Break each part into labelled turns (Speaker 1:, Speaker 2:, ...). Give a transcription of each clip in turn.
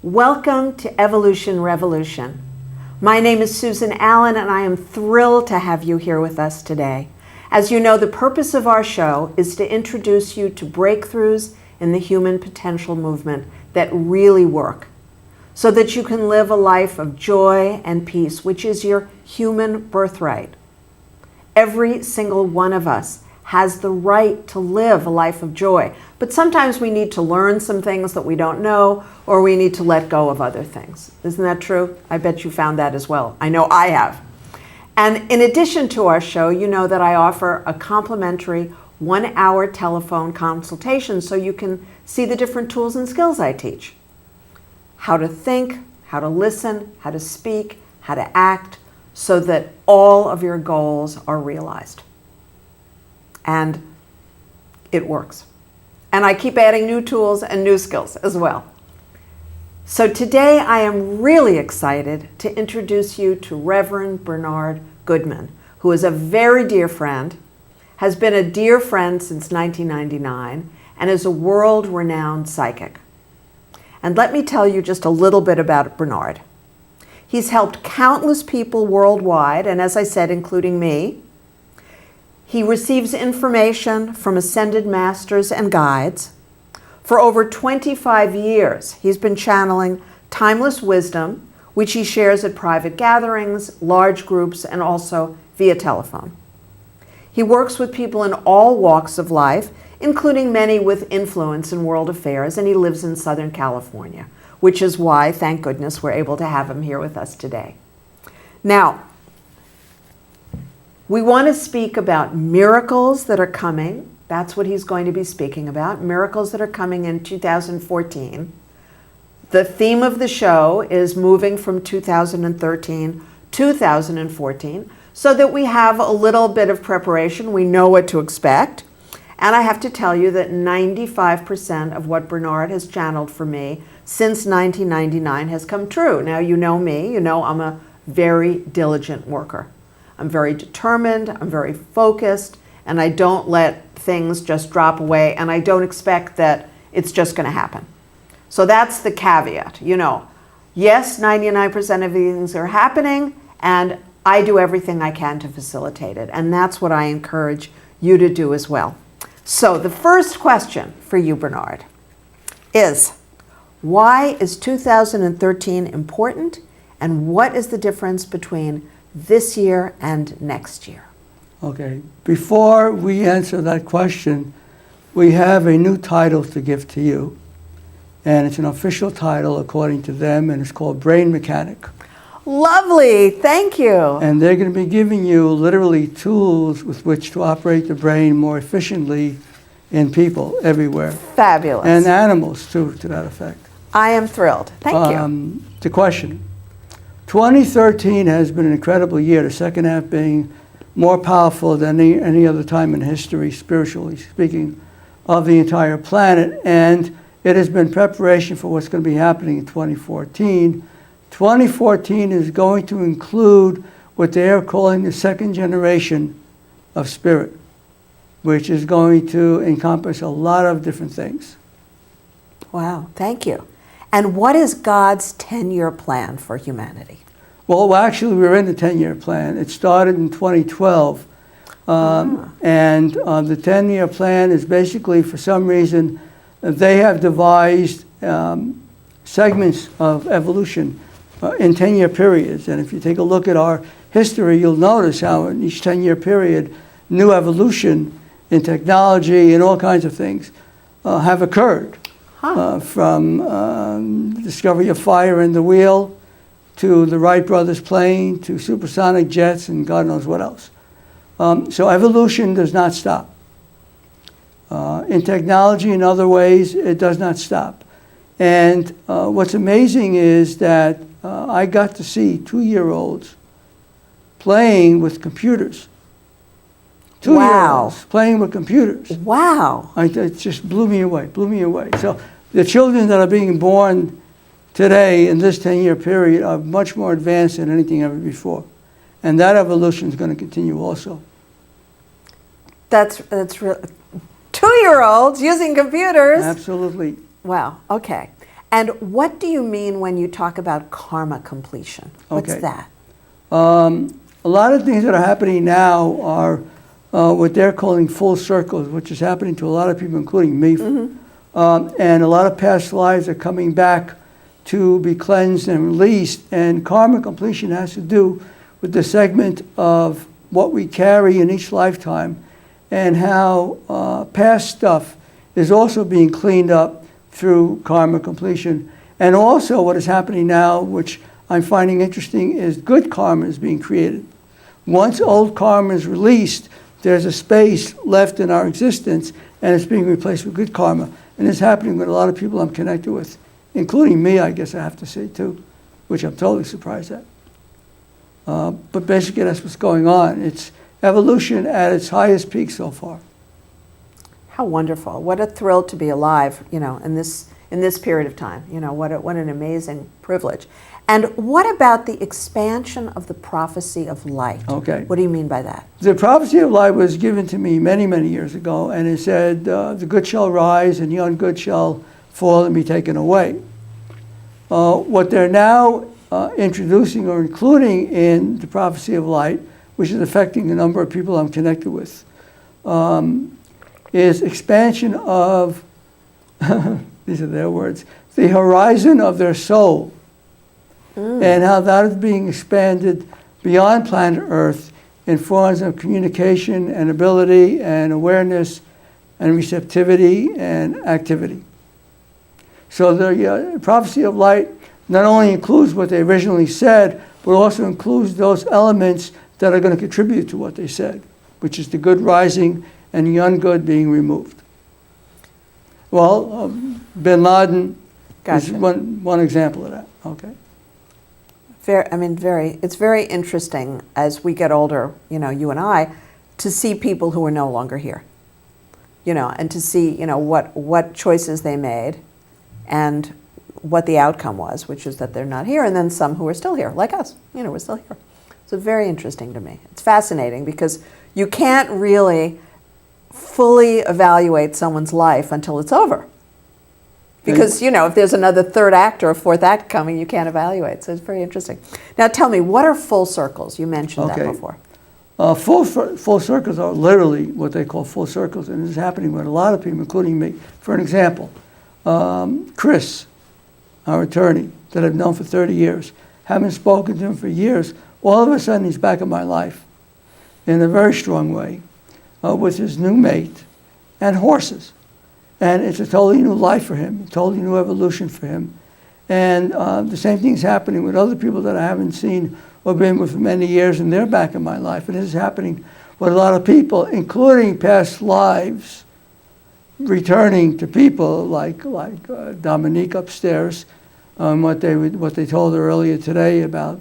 Speaker 1: Welcome to Evolution Revolution. My name is Susan Allan, and I am thrilled to have you here with us today. As you know, the purpose of our show is to introduce you to breakthroughs in the human potential movement that really work, so that you can live a life of joy and peace, which is your human birthright. Every single one of us has the right to live a life of joy, but sometimes we need to learn some things that we don't know, or we need to let go of other things. Isn't that true? I bet you found that as well. I know I have. And in addition to our show, you know that I offer a complimentary 1-hour telephone consultation so you can see the different tools and skills I teach. How to think, how to listen, how to speak, how to act, so that all of your goals are realized. And it works. And I keep adding new tools and new skills as well. So today I am really excited to introduce you to Reverend Bernard Goodman, who is a very dear friend, has been a dear friend since 1999, and is a world-renowned psychic. And let me tell you just a little bit about Bernard. He's helped countless people worldwide, and as I said, including me. He receives information from ascended masters and guides. For over 25 years, he's been channeling timeless wisdom, which he shares at private gatherings, large groups, and also via telephone. He works with people in all walks of life, including many with influence in world affairs, and he lives in Southern California, which is why, thank goodness, we're able to have him here with us today. Now, we want to speak about miracles that are coming. That's what he's going to be speaking about, miracles that are coming in 2014. The theme of the show is moving from 2013 to 2014, so that we have a little bit of preparation. We know what to expect. And I have to tell you that 95% of what Bernard has channeled for me since 1999 has come true. Now, you know me, you know I'm a very diligent worker. I'm very determined, I'm very focused, and I don't let things just drop away, and I don't expect that it's just going to happen. So that's the caveat, you know. Yes, 99% of things are happening, and I do everything I can to facilitate it, and that's what I encourage you to do as well. So the first question for you, Bernard, is why is 2013 important, and what is the difference between this year and next year?
Speaker 2: Okay, before we answer that question, we have a new title to give to you, and it's an official title according to them, and it's called Brain Mechanic.
Speaker 1: Lovely, thank you.
Speaker 2: And they're going to be giving you literally tools with which to operate the brain more efficiently in people everywhere.
Speaker 1: Fabulous.
Speaker 2: And animals too, to that effect.
Speaker 1: I am thrilled, thank you.
Speaker 2: The question. 2013 has been an incredible year, the second half being more powerful than any other time in history, spiritually speaking, of the entire planet. And it has been preparation for what's going to be happening in 2014. 2014 is going to include what they are calling the second generation of spirit, which is going to encompass a lot of different things.
Speaker 1: Wow, thank you. And what is God's 10-year plan for humanity?
Speaker 2: Well, actually, we're in the 10-year plan. It started in 2012. And the 10-year plan is basically, for some reason, they have devised segments of evolution in 10-year periods. And if you take a look at our history, you'll notice how in each 10-year period, new evolution in technology and all kinds of things have occurred. From the discovery of fire in the wheel, to the Wright brothers plane, to supersonic jets, and God knows what else. So evolution does not stop. In technology and other ways, it does not stop. And what's amazing is that I got to see 2-year-olds playing with computers. 2-year-olds playing with computers.
Speaker 1: Wow.
Speaker 2: It just blew me away. So the children that are being born today in this 10-year period are much more advanced than anything ever before. And that evolution is going to continue also.
Speaker 1: That's real. 2-year-olds using computers?
Speaker 2: Absolutely.
Speaker 1: Wow, okay. And what do you mean when you talk about karma completion? What's
Speaker 2: Okay.
Speaker 1: that?
Speaker 2: A lot of things that are happening now are what they're calling full circles, which is happening to a lot of people, including me. And a lot of past lives are coming back to be cleansed and released. And karma completion has to do with the segment of what we carry in each lifetime and how past stuff is also being cleaned up through karma completion. And also what is happening now, which I'm finding interesting, is good karma is being created. Once old karma is released, there's a space left in our existence, and it's being replaced with good karma. And it's happening with a lot of people I'm connected with, including me, I guess I have to say, too, which I'm totally surprised at. But basically, that's what's going on. It's evolution at its highest peak so far.
Speaker 1: How wonderful. What a thrill to be alive, you know, in this period of time. You know, what an amazing privilege. And what about the expansion of the prophecy of light?
Speaker 2: Okay.
Speaker 1: What do you mean by that?
Speaker 2: The prophecy of light was given to me many, many years ago, and it said, the good shall rise and the ungood shall fall and be taken away. What they're now introducing or including in the prophecy of light, which is affecting a number of people I'm connected with, is expansion of, these are their words, the horizon of their soul. And how that is being expanded beyond planet Earth in forms of communication and ability and awareness and receptivity and activity. So the prophecy of light not only includes what they originally said, but also includes those elements that are going to contribute to what they said, which is the good rising and the ungood being removed. Well, bin Laden is one example of that. Okay.
Speaker 1: It's very interesting as we get older, you know, you and I, to see people who are no longer here, you know, and to see, you know, what choices they made and what the outcome was, which is that they're not here, and then some who are still here, like us, you know, we're still here. So very interesting to me. It's fascinating because you can't really fully evaluate someone's life until it's over. Because, you know, if there's another third act or a fourth act coming, you can't evaluate. So it's very interesting. Now tell me, what are full circles? You mentioned that before.
Speaker 2: Full circles are literally what they call full circles, and this is happening with a lot of people, including me. For an example, Chris, our attorney, that I've known for 30 years, haven't spoken to him for years, all of a sudden he's back in my life in a very strong way with his new mate and horses. And it's a totally new life for him, a totally new evolution for him. And the same thing's happening with other people that I haven't seen or been with for many years, and they're back in my life. And this is happening with a lot of people, including past lives, returning to people like Dominique upstairs, what they told her earlier today about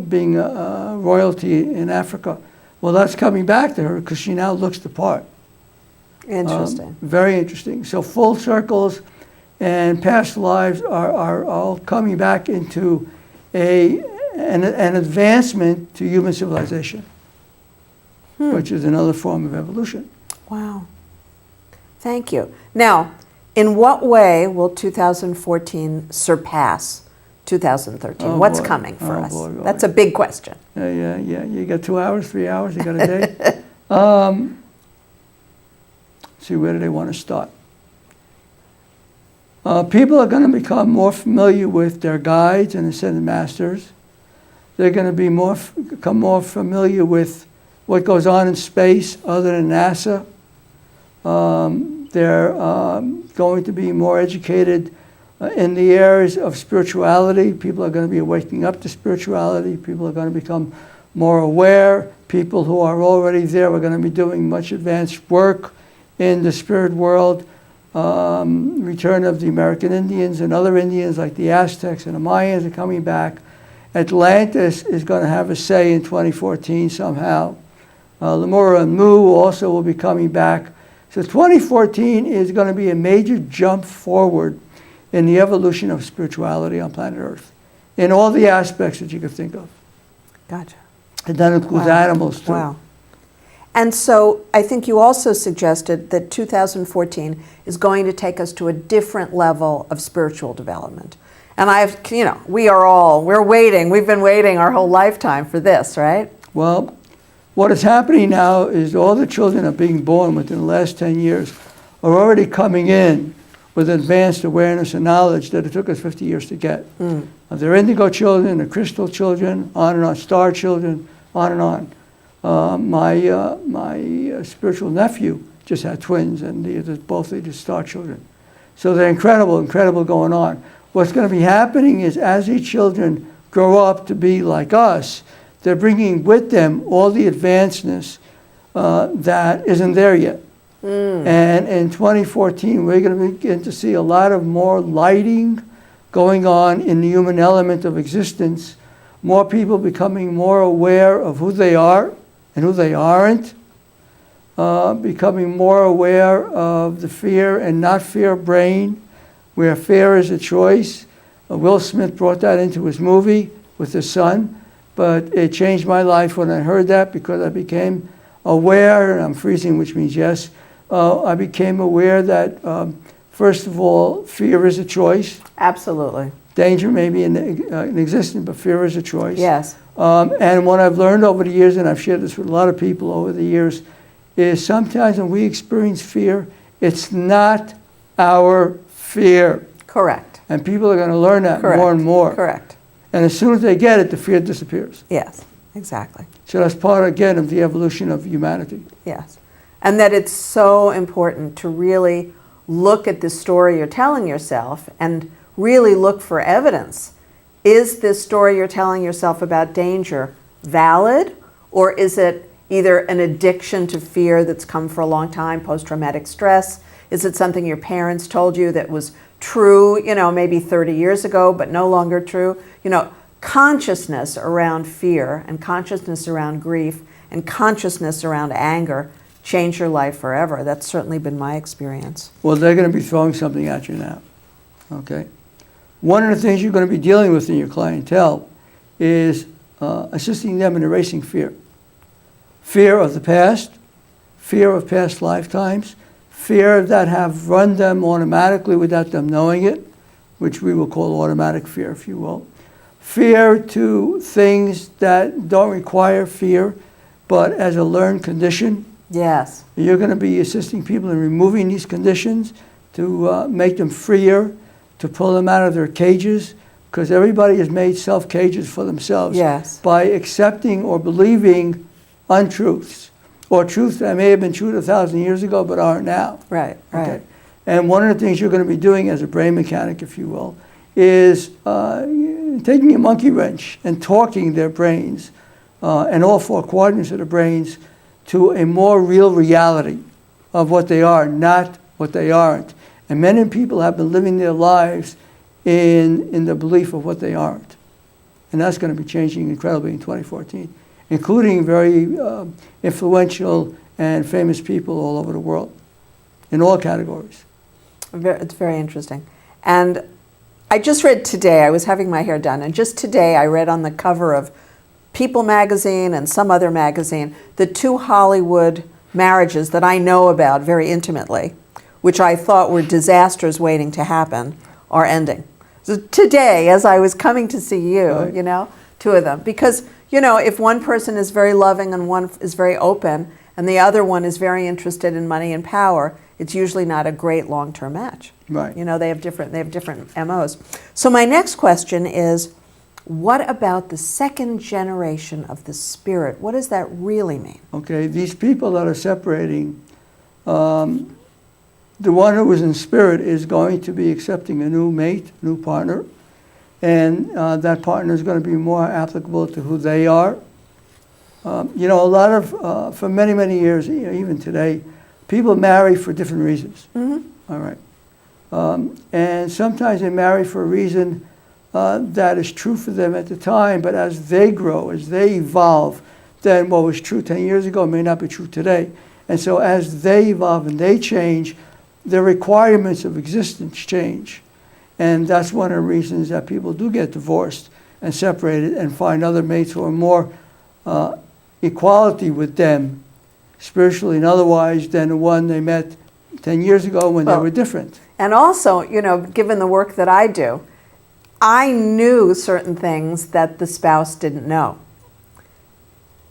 Speaker 2: being a royalty in Africa. Well, that's coming back to her because she now looks the part.
Speaker 1: Interesting.
Speaker 2: Very interesting. So full circles and past lives are all coming back into an advancement to human civilization, which is another form of evolution.
Speaker 1: Wow. Thank you. Now, in what way will 2014 surpass 2013? What's coming for us?
Speaker 2: Boy.
Speaker 1: That's a big question.
Speaker 2: Yeah. You got 2 hours, 3 hours, you got a day? See, where do they want to start? People are going to become more familiar with their guides and ascended masters. They're going to become more familiar with what goes on in space other than NASA. They're going to be more educated in the areas of spirituality. People are going to be waking up to spirituality. People are going to become more aware. People who are already there are going to be doing much advanced work in the spirit world. Return of the American Indians and other Indians like the Aztecs and the Mayans are coming back. Atlantis is going to have a say in 2014 somehow. Lemur and Mu also will be coming back. So 2014 is going to be a major jump forward in the evolution of spirituality on planet Earth, in all the aspects that you could think of.
Speaker 1: Gotcha.
Speaker 2: And that includes animals too.
Speaker 1: Wow. And so I think you also suggested that 2014 is going to take us to a different level of spiritual development. And we're waiting. We've been waiting our whole lifetime for this, right?
Speaker 2: Well, what is happening now is all the children that are being born within the last 10 years are already coming in with advanced awareness and knowledge that it took us 50 years to get. They're indigo children, they're crystal children, on and on, star children, on and on. My spiritual nephew just had twins, and both are just star children. So they're incredible going on. What's going to be happening is as these children grow up to be like us, they're bringing with them all the advancedness that isn't there yet. And in 2014, we're going to begin to see a lot of more lighting going on in the human element of existence, more people becoming more aware of who they are and who they aren't, becoming more aware of the fear and not fear brain, where fear is a choice. Will Smith brought that into his movie with his son, but it changed my life when I heard that, because I became aware, and I'm freezing, which means yes, I became aware that, first of all, fear is a choice.
Speaker 1: Absolutely.
Speaker 2: Danger may be in existence, but fear is a choice.
Speaker 1: Yes.
Speaker 2: And what I've learned over the years, and I've shared this with a lot of people over the years, is sometimes when we experience fear, it's not our fear.
Speaker 1: Correct.
Speaker 2: And people are going to learn that more and more.
Speaker 1: Correct.
Speaker 2: And as soon as they get it, the fear disappears.
Speaker 1: Yes, exactly.
Speaker 2: So that's part, again, of the evolution of humanity.
Speaker 1: Yes. And that it's so important to really look at the story you're telling yourself and really look for evidence. Is this story you're telling yourself about danger valid, or is it either an addiction to fear that's come for a long time, post-traumatic stress? Is it something your parents told you that was true, maybe 30 years ago, but no longer true? Consciousness around fear and consciousness around grief and consciousness around anger change your life forever. That's certainly been my experience.
Speaker 2: Well, they're going to be throwing something at you now, okay? One of the things you're going to be dealing with in your clientele is assisting them in erasing fear. Fear of the past, fear of past lifetimes, fear that have run them automatically without them knowing it, which we will call automatic fear, if you will. Fear to things that don't require fear, but as a learned condition.
Speaker 1: Yes.
Speaker 2: You're going to be assisting people in removing these conditions to make them freer, to pull them out of their cages, because everybody has made self-cages for themselves.
Speaker 1: Yes.
Speaker 2: By accepting or believing untruths, or truths that may have been true 1,000 years ago but aren't now.
Speaker 1: Right, right.
Speaker 2: Okay. And one of the things you're going to be doing as a brain mechanic, if you will, is taking a monkey wrench and torquing their brains and all four quadrants of the brains to a more real reality of what they are, not what they aren't. And many people have been living their lives in the belief of what they aren't. And that's going to be changing incredibly in 2014, including very influential and famous people all over the world, in all categories.
Speaker 1: It's very interesting. And I just read today, I was having my hair done, and just today I read on the cover of People magazine and some other magazine the two Hollywood marriages that I know about very intimately, which I thought were disasters waiting to happen, are ending. So today, as I was coming to see you,
Speaker 2: Right.
Speaker 1: Two of them, because if one person is very loving and one is very open and the other one is very interested in money and power, it's usually not a great long-term match.
Speaker 2: Right.
Speaker 1: They have different MOs. So my next question is, what about the second generation of the spirit? What does that really mean?
Speaker 2: Okay, these people that are separating, the one who is in spirit is going to be accepting a new mate, new partner, and that partner is going to be more applicable to who they are. A lot of, for many, many years, even today, people marry for different reasons. Mm-hmm. All right. And sometimes they marry for a reason that is true for them at the time, but as they grow, as they evolve, then what was true 10 years ago may not be true today. And so as they evolve and they change, the requirements of existence change. And that's one of the reasons that people do get divorced and separated and find other mates who are more equality with them spiritually and otherwise, than the one they met 10 years ago when they were different.
Speaker 1: And also, you know, given the work that I do, I knew certain things that the spouse didn't know.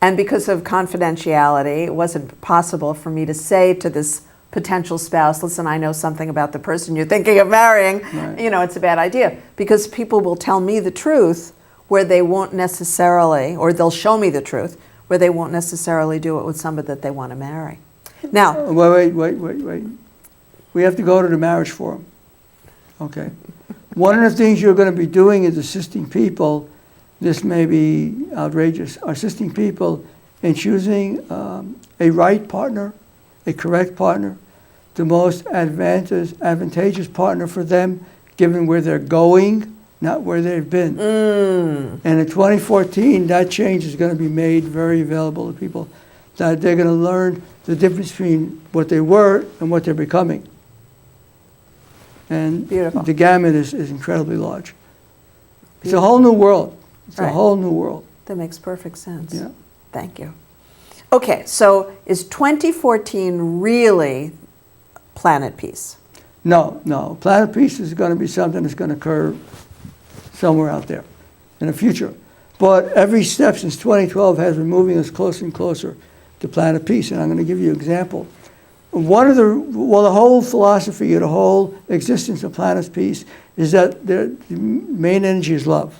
Speaker 1: And because of confidentiality, it wasn't possible for me to say to this potential spouse, listen, I know something about the person you're thinking of marrying.
Speaker 2: Right.
Speaker 1: You know, it's a bad idea. Because people will tell me the truth where they won't necessarily, or they'll show me the truth, where they won't necessarily do it with somebody that they want to marry. Now,
Speaker 2: Wait. We have to go to the marriage forum. Okay. One of the things you're going to be doing is assisting people, this may be outrageous, assisting people in choosing a right partner, a correct partner, the most advantageous partner for them, given where they're going, not where they've been. And in 2014, that change is going to be made very available to people, that they're going to learn the difference between what they were and what they're becoming. And
Speaker 1: Beautiful.
Speaker 2: the gamut is incredibly large. It's a whole new world. It's
Speaker 1: Right.
Speaker 2: a whole new world.
Speaker 1: that makes perfect sense.
Speaker 2: Yeah.
Speaker 1: Thank you. Okay, so is 2014 really planet peace?
Speaker 2: No. Planet peace is going to be something that's going to occur somewhere out there in the future. But every step since 2012 has been moving us closer and closer to planet peace. And I'm going to give you an example. The whole philosophy of the whole existence of planet peace is that the main energy is love.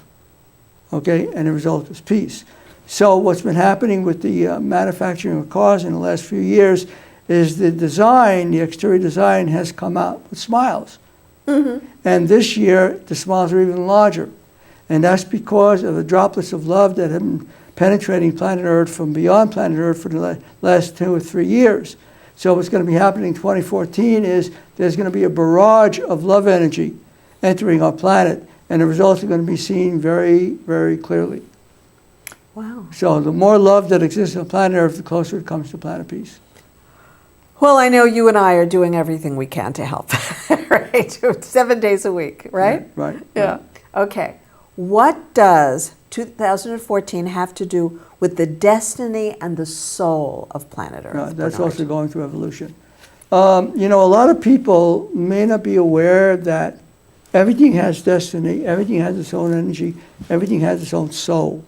Speaker 2: Okay? And the result is peace. So what's been happening with the manufacturing of cars in the last few years is the design, the exterior design has come out with smiles. And this year, the smiles are even larger. And that's because of the droplets of love that have been penetrating planet Earth from beyond planet Earth for the last 2 or 3 years. So what's going to be happening in 2014 is there's going to be a barrage of love energy entering our planet, and the results are going to be seen very, very clearly.
Speaker 1: Wow.
Speaker 2: So the more love that exists on planet Earth, the closer it comes to planet peace.
Speaker 1: Well, I know you and I are doing everything we can to help, right? 7 days a week, right?
Speaker 2: Yeah, right.
Speaker 1: Yeah. Okay. What does 2014 have to do with the destiny and the soul of planet Earth?
Speaker 2: That's
Speaker 1: Bernard?
Speaker 2: also going through evolution. A lot of people may not be aware that everything has destiny, everything has its own energy, everything has its own soul,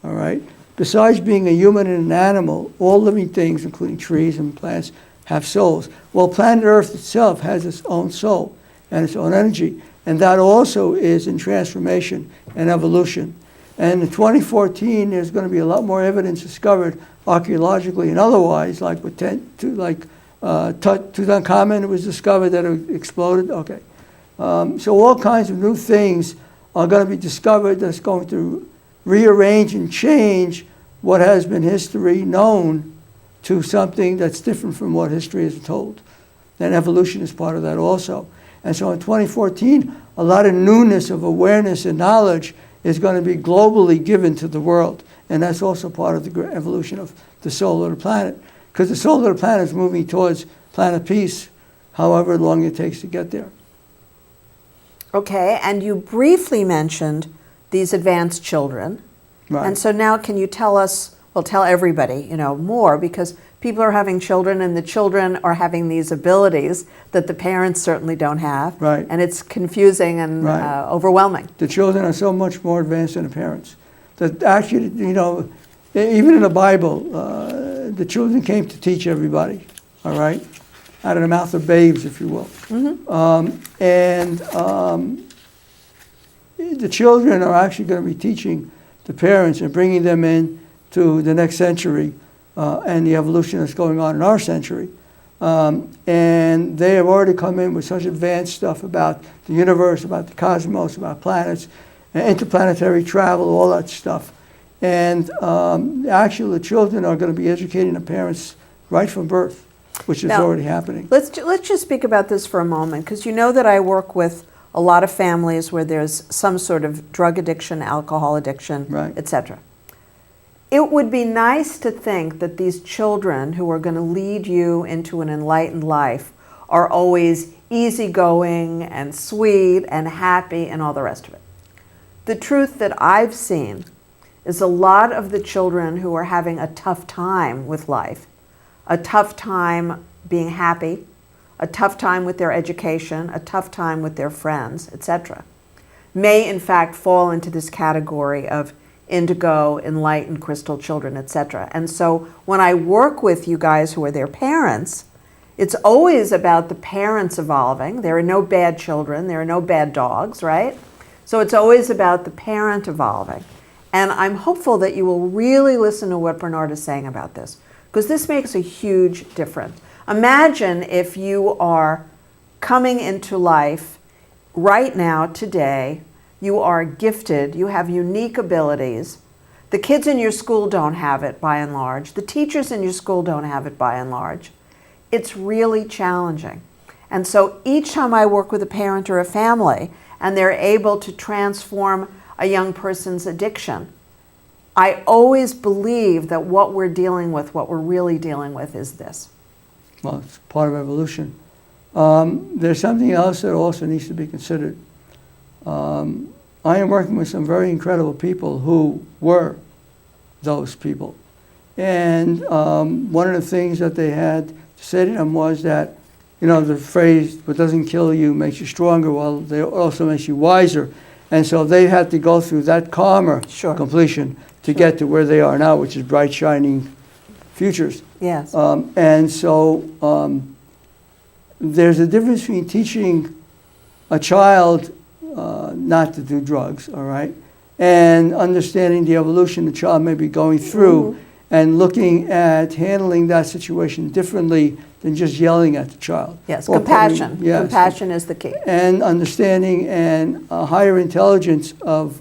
Speaker 2: all right? Besides being a human and an animal, all living things, including trees and plants, have souls. Well, planet Earth itself has its own soul and its own energy, and that also is in transformation and evolution. And in 2014, there's going to be a lot more evidence discovered archaeologically and otherwise, like with Tutankhamun, it was discovered that it exploded. Okay. So all kinds of new things are going to be discovered that's going to rearrange and change what has been history known to something that's different from what history is told. And evolution is part of that also. And so in 2014, a lot of newness of awareness and knowledge is going to be globally given to the world. And that's also part of the evolution of the soul of the planet. Because the soul of the planet is moving towards planet peace, however long it takes to get there.
Speaker 1: Okay, and you briefly mentioned these advanced children.
Speaker 2: Right.
Speaker 1: And so now can you tell us, well, tell everybody, more, because people are having children and the children are having these abilities that the parents certainly don't have.
Speaker 2: Right.
Speaker 1: And it's confusing and
Speaker 2: Right.
Speaker 1: overwhelming.
Speaker 2: The children are so much more advanced than the parents. That actually, even in the Bible, the children came to teach everybody, all right? Out of the mouth of babes, if you will. The children are actually going to be teaching the parents and bringing them in to the next century and the evolution that's going on in our century. And they have already come in with such advanced stuff about the universe, about the cosmos, about planets, interplanetary travel, all that stuff. And actually the children are going to be educating the parents right from birth, which is
Speaker 1: Now,
Speaker 2: already happening.
Speaker 1: Let's just speak about this for a moment, because you know that I work with a lot of families where there's some sort of drug addiction, alcohol addiction,
Speaker 2: Right.
Speaker 1: etc. It would be nice to think that these children who are going to lead you into an enlightened life are always easygoing and sweet and happy and all the rest of it. The truth that I've seen is a lot of the children who are having a tough time with life a tough time being happy, a tough time with their education, a tough time with their friends, etc., may in fact fall into this category of indigo, enlightened, crystal children, etc. And so when I work with you guys who are their parents, it's always about the parents evolving. There are no bad children, there are no bad dogs, right? So it's always about the parent evolving. And I'm hopeful that you will really listen to what Bernard is saying about this, because this makes a huge difference. Imagine if you are coming into life right now, today, you are gifted, you have unique abilities. The kids in your school don't have it by and large. The teachers in your school don't have it by and large. It's really challenging. And so each time I work with a parent or a family and they're able to transform a young person's addiction, I always believe that what we're dealing with, what we're really dealing with, is this.
Speaker 2: Well, it's part of evolution. There's something else that also needs to be considered. I am working with some very incredible people who were those people. And one of the things that they had to say to them was that, you know, the phrase, what doesn't kill you makes you stronger, well, it also makes you wiser. And so they had to go through that karma completion to get to where they are now, which is bright, shining futures.
Speaker 1: Yes.
Speaker 2: And so there's a difference between teaching a child not to do drugs, all right, and understanding the evolution the child may be going through, and looking at handling that situation differently than just yelling at the child.
Speaker 1: Yes, compassion. Yes. Compassion is the key.
Speaker 2: And understanding and a higher intelligence of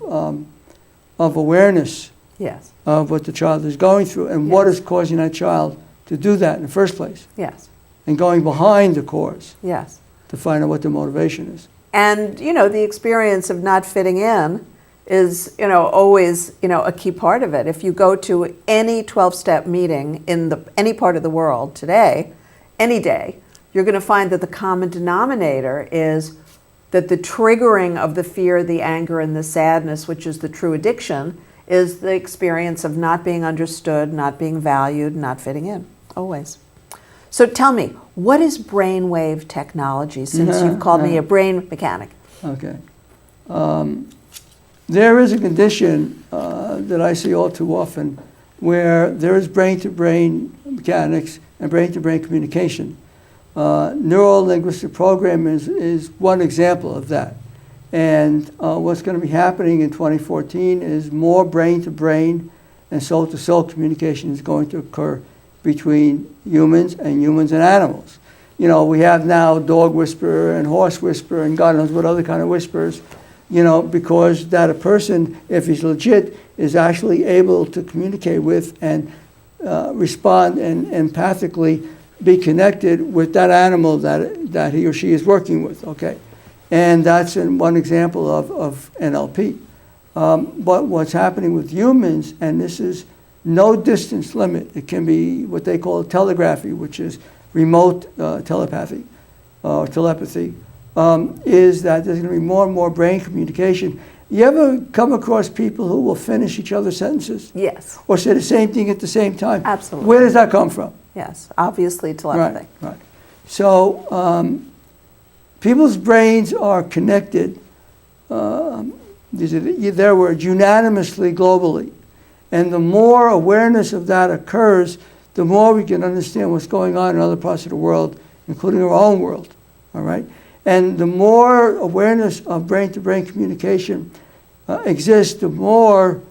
Speaker 2: awareness
Speaker 1: Yes.
Speaker 2: of what the child is going through and what is causing that child to do that in the first place.
Speaker 1: Yes.
Speaker 2: And going behind the cause.
Speaker 1: Yes.
Speaker 2: To find out what the motivation is.
Speaker 1: And, you know, the experience of not fitting in is, you know, always, you know, a key part of it. If you go to any 12-step meeting in any part of the world today, any day, you're going to find that the common denominator is that the triggering of the fear, the anger, and the sadness, which is the true addiction, is the experience of not being understood, not being valued, not fitting in, always. So tell me, what is brainwave technology, since you've called me a brain mechanic?
Speaker 2: Okay. There is a condition that I see all too often where there is brain-to-brain mechanics and brain-to-brain communication. NeuroLinguistic Programming is one example of that. And what's going to be happening in 2014 is more brain-to-brain and soul-to-soul communication is going to occur between humans and animals. You know, we have now dog whisperer and horse whisperer and God knows what other kind of whispers, you know, because that a person, if he's legit, is actually able to communicate with and respond and empathically be connected with that animal that he or she is working with, okay? And that's one example of NLP. But what's happening with humans, and this is no distance limit, it can be what they call telegraphy, which is remote telepathy or telepathy, is that there's going to be more and more brain communication. You ever come across people who will finish each other's sentences?
Speaker 1: Yes.
Speaker 2: Or say the same thing at the same time?
Speaker 1: Absolutely.
Speaker 2: Where does that come from?
Speaker 1: Yes, obviously telepathy.
Speaker 2: Right. So people's brains are connected, these are their words, unanimously, globally. And the more awareness of that occurs, the more we can understand what's going on in other parts of the world, including our own world, all right? And the more awareness of brain-to-brain communication exists, the more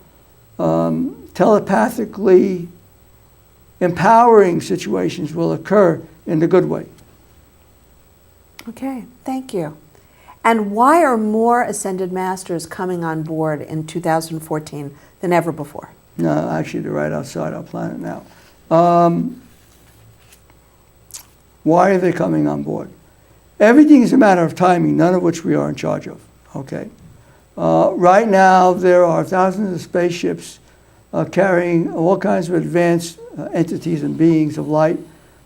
Speaker 2: telepathically empowering situations will occur in the good way.
Speaker 1: Okay, thank you. And why are more Ascended Masters coming on board in 2014 than ever before?
Speaker 2: No, actually, they're right outside our planet now. Why are they coming on board? Everything is a matter of timing, none of which we are in charge of, okay? Right now, there are thousands of spaceships carrying all kinds of advanced entities and beings of light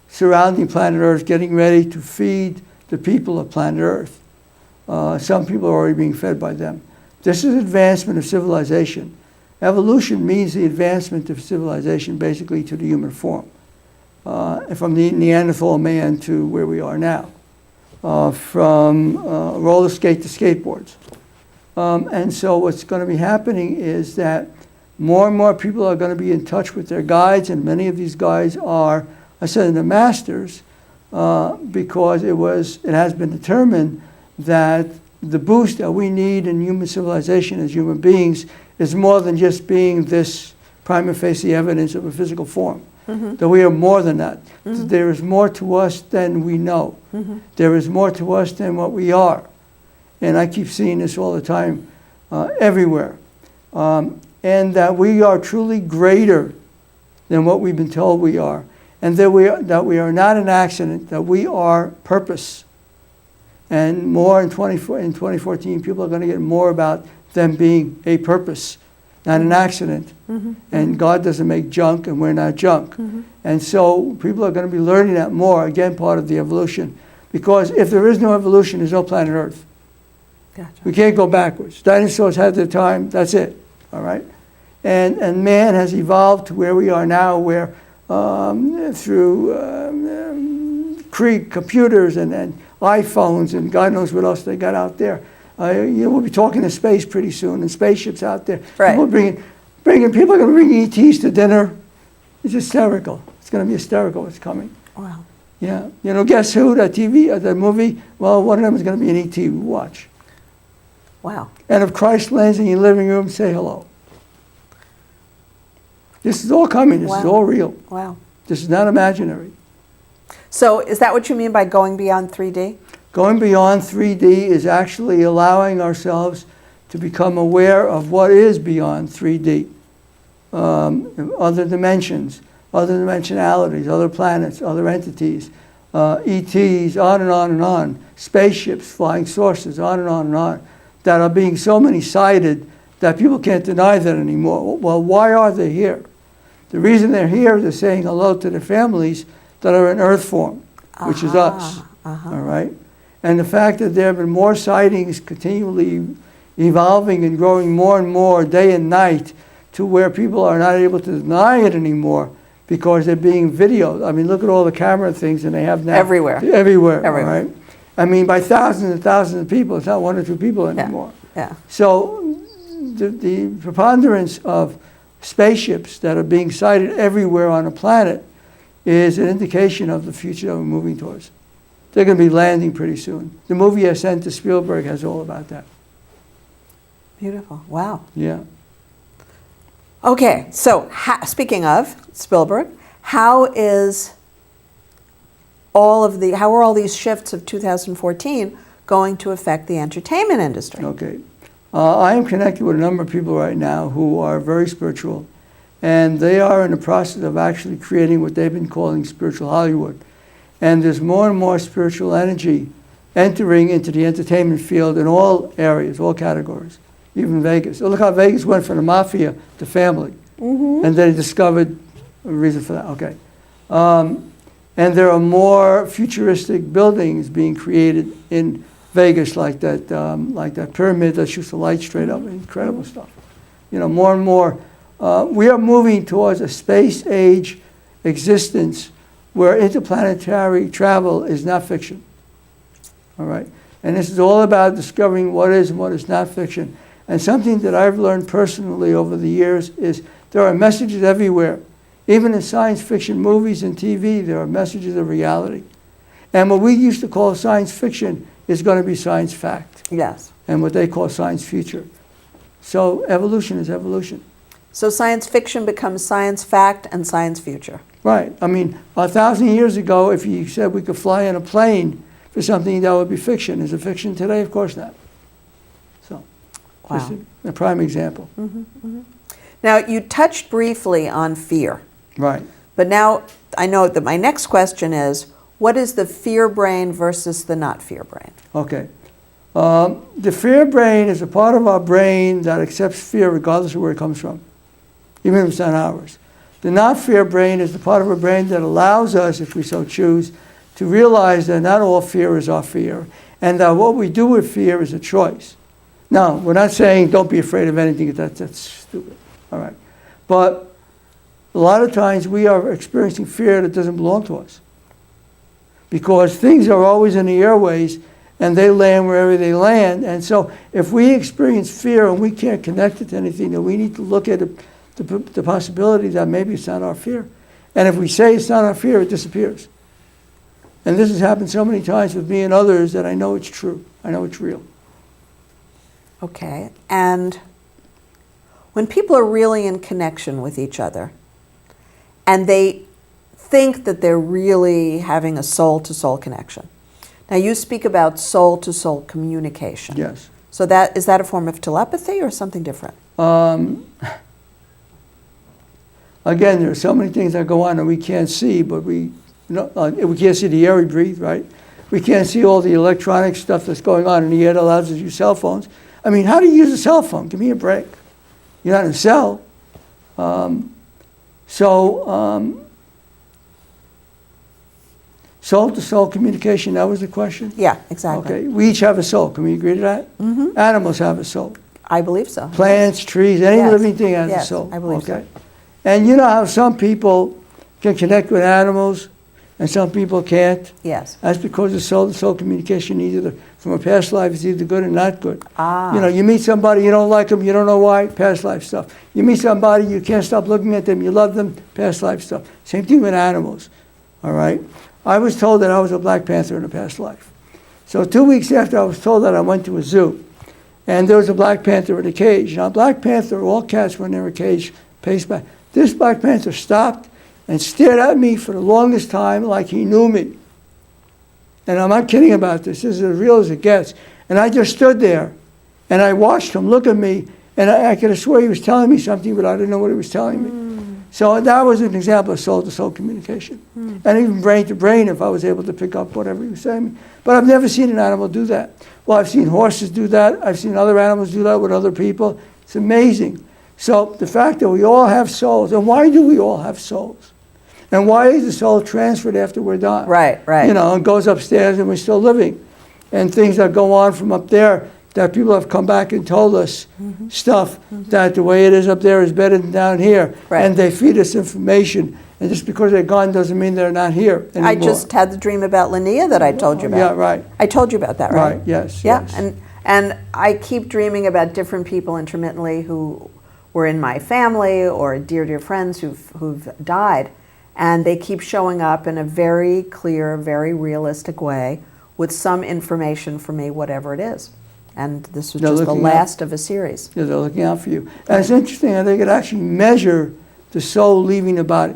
Speaker 2: surrounding planet Earth, getting ready to feed the people of planet Earth. Some people are already being fed by them. This is advancement of civilization. Evolution means the advancement of civilization basically to the human form. from the Neanderthal man to where we are now, from roller skate to skateboards. And so what's going to be happening is that more and more people are going to be in touch with their guides, and many of these guides are, I said, the masters, because it has been determined that the boost that we need in human civilization as human beings is more than just being this prima facie evidence of a physical form. That we are more than that. There is more to us than we know. There is more to us than what we are. And I keep seeing this all the time, everywhere. And that we are truly greater than what we've been told we are. And that we are not an accident, that we are purpose. And more in 2014, people are going to get more about them being a purpose, not an accident. And God doesn't make junk, and we're not junk. And so people are going to be learning that more, again, part of the evolution. Because if there is no evolution, there's no planet Earth.
Speaker 1: Gotcha.
Speaker 2: We can't go backwards. Dinosaurs had their time, that's it, all right? And man has evolved to where we are now, where through computers and iPhones and God knows what else they got out there. We'll be talking to space pretty soon, and spaceships out there.
Speaker 1: Right.
Speaker 2: People are going to bring ETs to dinner. It's hysterical. It's going to be hysterical what's coming.
Speaker 1: Wow.
Speaker 2: Yeah. Guess who? That movie? Well, one of them is going to be an ET we watch.
Speaker 1: Wow.
Speaker 2: And if Christ lands in your living room, say hello. This is all coming. This is all real.
Speaker 1: Wow.
Speaker 2: This is not imaginary.
Speaker 1: So is that what you mean by going beyond 3D?
Speaker 2: Going beyond 3D is actually allowing ourselves to become aware of what is beyond 3D. Other dimensions, other dimensionalities, other planets, other entities, ETs, on and on and on, spaceships, flying saucers, on and on, that are being so many cited that people can't deny that anymore. Well, why are they here? The reason they're here, they're saying hello to their families that are in Earth form, which is us, all right? And the fact that there have been more sightings continually evolving and growing more and more day and night to where people are not able to deny it anymore because they're being videoed. I mean, look at all the camera things and they have now.
Speaker 1: Everywhere.
Speaker 2: Everywhere, all right? I mean, by thousands and thousands of people. It's not one or two people anymore.
Speaker 1: Yeah.
Speaker 2: So the preponderance of spaceships that are being sighted everywhere on the planet is an indication of the future that we're moving towards. They're going to be landing pretty soon. The movie I sent to Spielberg has all about that.
Speaker 1: Beautiful. Wow.
Speaker 2: Yeah.
Speaker 1: Okay, so speaking of Spielberg, how are all these shifts of 2014 going to affect the entertainment industry?
Speaker 2: Okay. I am connected with a number of people right now who are very spiritual, and they are in the process of actually creating what they've been calling spiritual Hollywood. And there's more and more spiritual energy entering into the entertainment field in all areas, all categories, even Vegas. Look how Vegas went from the mafia to family. And they discovered a reason for that. Okay. And there are more futuristic buildings being created in Vegas, like that pyramid that shoots the light straight up. Incredible stuff. More and more. We are moving towards a space age existence where interplanetary travel is not fiction. All right? And this is all about discovering what is and what is not fiction. And something that I've learned personally over the years is there are messages everywhere. Even in science fiction movies and TV, there are messages of reality. And what we used to call science fiction is going to be science fact.
Speaker 1: Yes.
Speaker 2: And what they call science future. So evolution is evolution.
Speaker 1: So science fiction becomes science fact and science future.
Speaker 2: Right. I mean, 1,000 years ago, if you said we could fly in a plane for something, that would be fiction. Is it fiction today? Of course not. So,
Speaker 1: wow.
Speaker 2: Just a prime example.
Speaker 1: Now, you touched briefly on fear.
Speaker 2: Right.
Speaker 1: But now I know that my next question is, what is the fear brain versus the not fear brain?
Speaker 2: Okay. The fear brain is a part of our brain that accepts fear regardless of where it comes from, even if it's not ours. The not fear brain is the part of our brain that allows us, if we so choose, to realize that not all fear is our fear, and that what we do with fear is a choice. Now, we're not saying don't be afraid of anything, that's stupid, all right. But a lot of times we are experiencing fear that doesn't belong to us. Because things are always in the airways, and they land wherever they land. And so if we experience fear and we can't connect it to anything, then we need to look at the possibility that maybe it's not our fear. And if we say it's not our fear, it disappears. And this has happened so many times with me and others that I know it's true. I know it's real.
Speaker 1: Okay. And when people are really in connection with each other, and they think that they're really having a soul-to-soul connection. Now, you speak about soul-to-soul communication.
Speaker 2: Yes.
Speaker 1: So is that a form of telepathy or something different?
Speaker 2: Again, there are so many things that go on that we can't see, but we can't see the air we breathe, right? We can't see all the electronic stuff that's going on in the air that allows us to use cell phones. I mean, how do you use a cell phone? Give me a break. You're not in a cell. Soul-to-soul communication, that was the question?
Speaker 1: Yeah, exactly.
Speaker 2: Okay, we each have a soul. Can we agree to that? Mm-hmm. Animals have a soul.
Speaker 1: I believe so.
Speaker 2: Plants, trees, any living thing has a soul.
Speaker 1: I believe so.
Speaker 2: And you know how some people can connect with animals and some people can't?
Speaker 1: Yes.
Speaker 2: That's because the soul-to-soul communication, either from a past life, is either good or not good.
Speaker 1: Ah.
Speaker 2: You know, you meet somebody, you don't like them, you don't know why, past life stuff. You meet somebody, you can't stop looking at them, you love them, past life stuff. Same thing with animals, all right? I was told that I was a Black Panther in a past life. So 2 weeks after I was told that, I went to a zoo. And there was a Black Panther in a cage. Now, Black Panther, all cats when they're in a cage, pace back. This Black Panther stopped and stared at me for the longest time like he knew me. And I'm not kidding about this. This is as real as it gets. And I just stood there, and I watched him look at me, and I could have sworn he was telling me something, but I didn't know what he was telling me. So that was an example of soul-to-soul communication. And even brain-to-brain, if I was able to pick up whatever he was saying. But I've never seen an animal do that. Well, I've seen horses do that. I've seen other animals do that with other people. It's amazing. So the fact that we all have souls, and why do we all have souls? And why is the soul transferred after we're done?
Speaker 1: Right.
Speaker 2: You know, and goes upstairs and we're still living. And things that go on from up there, that people have come back and told us stuff that the way it is up there is better than down here.
Speaker 1: Right.
Speaker 2: And they feed us information. And just because they're gone doesn't mean they're not here anymore.
Speaker 1: I just had the dream about Linnea that I told you about.
Speaker 2: Yeah, right.
Speaker 1: I told you about that, right?
Speaker 2: Right, yes.
Speaker 1: Yeah,
Speaker 2: yes.
Speaker 1: and I keep dreaming about different people intermittently who were in my family or dear friends who've died. And they keep showing up in a very clear, very realistic way with some information for me, whatever it is. And this was just the last of a series.
Speaker 2: Yeah, they're looking out for you. And it's interesting how they could actually measure the soul leaving the body.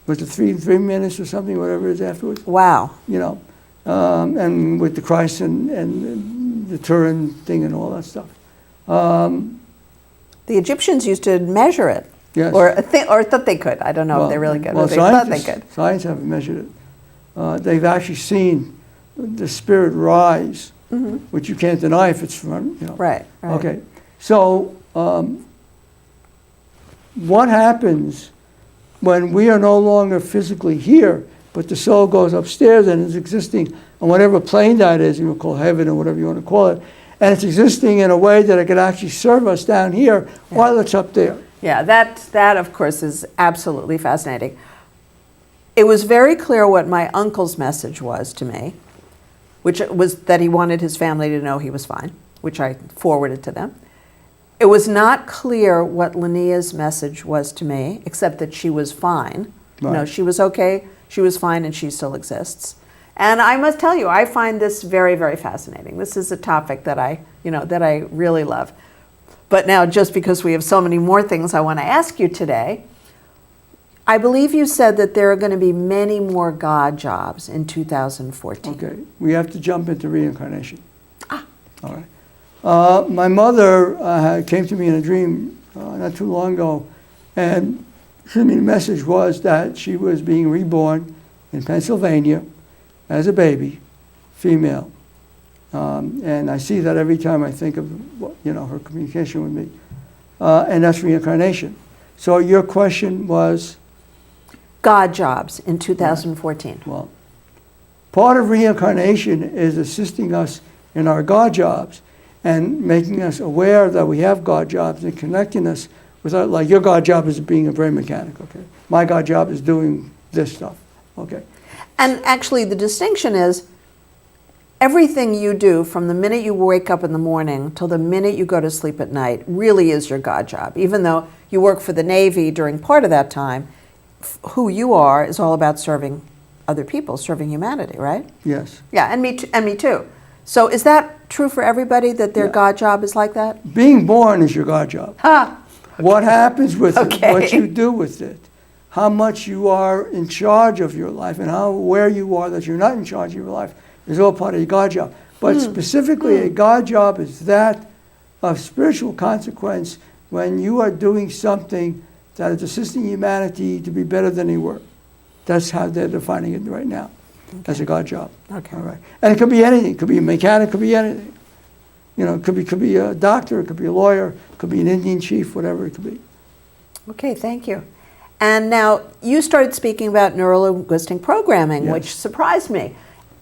Speaker 2: Was it 3 minutes or something, whatever it is afterwards?
Speaker 1: Wow.
Speaker 2: You know, and with the Christ and the Turin thing and all that stuff.
Speaker 1: The Egyptians used to measure it.
Speaker 2: Yes.
Speaker 1: Or thought they could. I don't know if they really could.
Speaker 2: Well,
Speaker 1: but they thought they could.
Speaker 2: Science haven't measured it. They've actually seen the spirit rise, which you can't deny if it's from, you know.
Speaker 1: Right.
Speaker 2: Okay. So what happens when we are no longer physically here, but the soul goes upstairs and is existing on whatever plane that is, you call heaven or whatever you want to call it, and it's existing in a way that it could actually serve us down here while it's up there.
Speaker 1: Yeah, that of course is absolutely fascinating. It was very clear what my uncle's message was to me, which was that he wanted his family to know he was fine, which I forwarded to them. It was not clear what Linnea's message was to me, except that she was fine.
Speaker 2: Right.
Speaker 1: No, she was okay, she was fine, and she still exists. And I must tell you, I find this very, very fascinating. This is a topic that I really love. But now, just because we have so many more things I want to ask you today, I believe you said that there are going to be many more God jobs in 2014.
Speaker 2: Okay, we have to jump into reincarnation. All right. My mother came to me in a dream not too long ago, and the message was that she was being reborn in Pennsylvania as a baby, female. And I see that every time I think of her communication with me. And that's reincarnation. So your question was?
Speaker 1: God jobs in 2014.
Speaker 2: Right. Well, part of reincarnation is assisting us in our God jobs and making us aware that we have God jobs and connecting us Without, like, your God job is being a brain mechanic, okay? My God job is doing this stuff, okay?
Speaker 1: And actually, the distinction is everything you do from the minute you wake up in the morning till the minute you go to sleep at night really is your God job. Even though you work for the Navy during part of that time, who you are is all about serving other people, serving humanity, right?
Speaker 2: Yes.
Speaker 1: Yeah, and me too. So is that true for everybody, that their God job is like that?
Speaker 2: Being born is your God job.
Speaker 1: Ah,
Speaker 2: What happens with
Speaker 1: Okay.
Speaker 2: it, what you do with it, how much you are in charge of your life, and where you are that you're not in charge of your life is all part of your God job. But specifically, a God job is that of spiritual consequence when you are doing something that is assisting humanity to be better than they were. That's how they're defining it right now. As a God job.
Speaker 1: Okay.
Speaker 2: All right. And it could be anything. It could be a mechanic, it could be anything. You know, it could be a doctor, it could be a lawyer, it could be an Indian chief, whatever it could be.
Speaker 1: Okay, thank you. And now you started speaking about NeuroLinguistic Programming,
Speaker 2: Yes.
Speaker 1: which surprised me.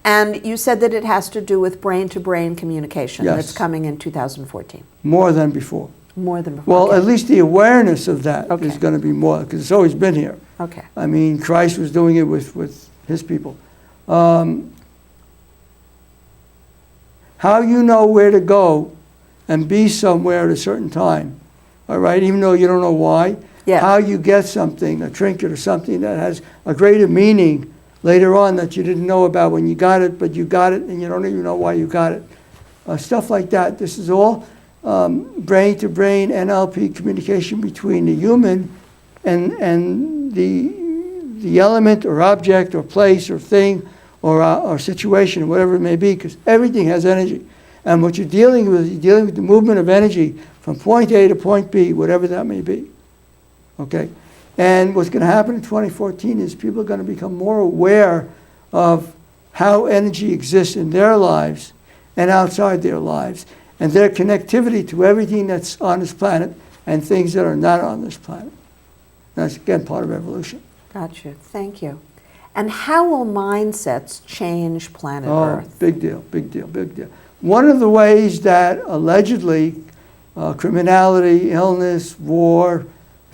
Speaker 1: And you said that it has to do with brain-to-brain communication.
Speaker 2: Yes.
Speaker 1: That's coming in 2014.
Speaker 2: More than before.
Speaker 1: More than before.
Speaker 2: Well,
Speaker 1: Okay.
Speaker 2: at least the awareness of that is
Speaker 1: Okay.
Speaker 2: going to be more, because it's always been here.
Speaker 1: Okay.
Speaker 2: I mean, Christ was doing it with his people. How you know where to go and be somewhere at a certain time, all right, even though you don't know why,
Speaker 1: Yeah.
Speaker 2: how you get something, a trinket or something that has a greater meaning later on that you didn't know about when you got it, but you got it and you don't even know why you got it. Stuff like that. This is all brain-to-brain NLP communication between the human and the element or object or place or thing or situation, whatever it may be, because everything has energy. And what you're dealing with the movement of energy from point A to point B, whatever that may be. Okay? And what's going to happen in 2014 is people are going to become more aware of how energy exists in their lives and outside their lives, and their connectivity to everything that's on this planet and things that are not on this planet. That's, again, part of evolution.
Speaker 1: Gotcha. Thank you. And how will mindsets change planet Earth?
Speaker 2: Big deal, big deal, big deal. One of the ways that allegedly criminality, illness, war,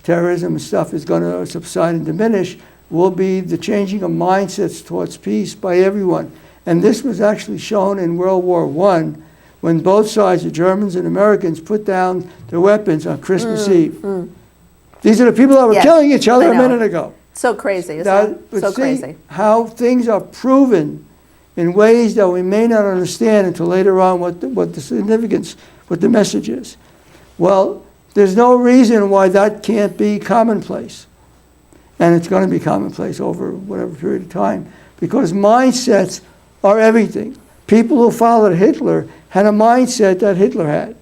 Speaker 2: terrorism and stuff is going to subside and diminish will be the changing of mindsets towards peace by everyone. And this was actually shown in World War I when both sides, the Germans and Americans, put down their weapons on Christmas Eve. These are the people that were
Speaker 1: Yes,
Speaker 2: killing each other
Speaker 1: I
Speaker 2: a
Speaker 1: know.
Speaker 2: minute ago.
Speaker 1: So crazy, isn't
Speaker 2: Now,
Speaker 1: it?
Speaker 2: but
Speaker 1: So
Speaker 2: see
Speaker 1: crazy.
Speaker 2: how things are proven in ways that we may not understand until later on what the significance, what the message is. Well, there's no reason why that can't be commonplace. And it's going to be commonplace over whatever period of time, because mindsets are everything. People who followed Hitler had a mindset that Hitler had.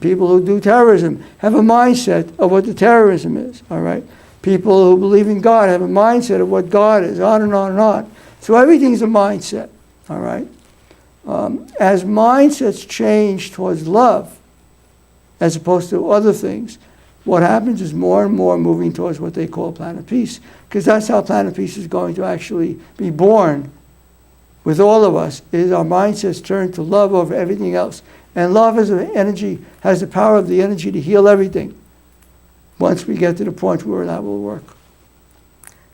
Speaker 2: People who do terrorism have a mindset of what the terrorism is, all right? People who believe in God have a mindset of what God is, on and on and on. So everything's a mindset, all right? As mindsets change towards love, as opposed to other things, what happens is more and more moving towards what they call planet peace, because that's how planet peace is going to actually be born with all of us, is our mindsets turn to love over everything else. And love as an energy has the power of the energy to heal everything once we get to the point where that will work.